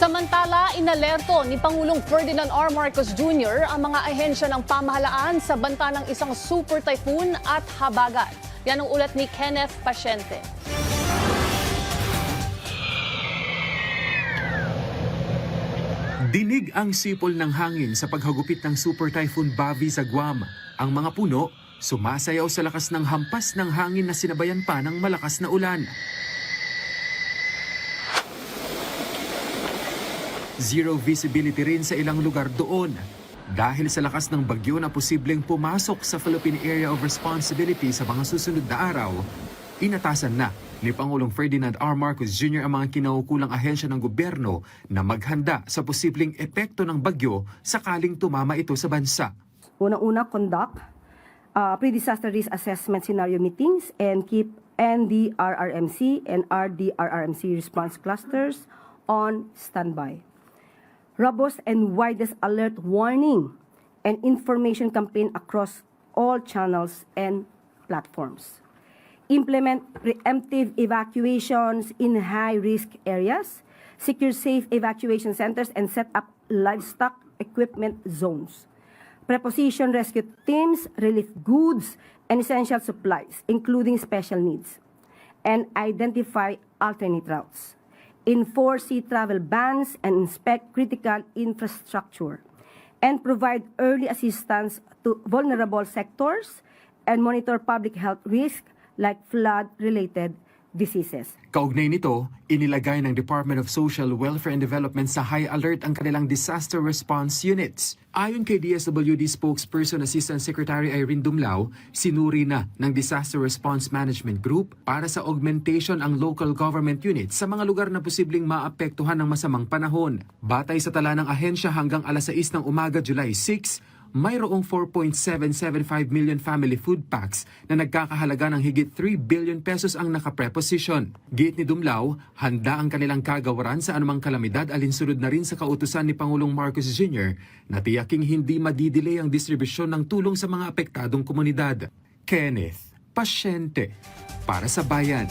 Samantala, inalerto ni Pangulong Ferdinand R. Marcos Jr. ang mga ahensya ng pamahalaan sa banta ng isang super typhoon at habagat. Yan ang ulat ni Kenneth Pasyente. Dinig ang sipol ng hangin sa paghagupit ng Super Typhoon Bavi sa Guam. Ang mga puno, sumasayaw sa lakas ng hampas ng hangin na sinabayan pa ng malakas na ulan. Zero visibility rin sa ilang lugar doon. Dahil sa lakas ng bagyo na posibleng pumasok sa Philippine Area of Responsibility sa mga susunod na araw, inatasan na ni Pangulong Ferdinand R. Marcos Jr. ang mga kinaukulang ahensya ng gobyerno na maghanda sa posibleng epekto ng bagyo sakaling tumama ito sa bansa. Unang-una, conduct pre-disaster risk assessment scenario meetings and keep NDRRMC and RDRRMC response clusters on standby. Robust and widest alert warning and information campaign across all channels and platforms. Implement preemptive evacuations in high-risk areas, secure safe evacuation centers, and set up livestock equipment zones. Preposition rescue teams, relief goods, and essential supplies, including special needs. And identify alternate routes. Enforce sea travel bans and inspect critical infrastructure. And provide early assistance to vulnerable sectors and monitor public health risks like flood-related diseases. Kaugnay nito, inilagay ng Department of Social Welfare and Development sa high alert ang kanilang disaster response units. Ayon kay DSWD spokesperson Assistant Secretary Irene Dumlao, sinuri na ng Disaster Response Management Group para sa augmentation ang local government units sa mga lugar na posibleng maapektuhan ng masamang panahon. Batay sa tala ng ahensya hanggang alas 6 ng umaga July 6, mayroong 4.775 million family food packs na nagkakahalaga ng higit 3 billion pesos ang nakapreposisyon. Giit ni Dumlao, handa ang kanilang kagawaran sa anumang kalamidad alinsunod na rin sa kautusan ni Pangulong Marcos Jr. na tiyaking hindi madidelay ang distribusyon ng tulong sa mga apektadong komunidad. Kenneth Pasyente, para sa Bayan.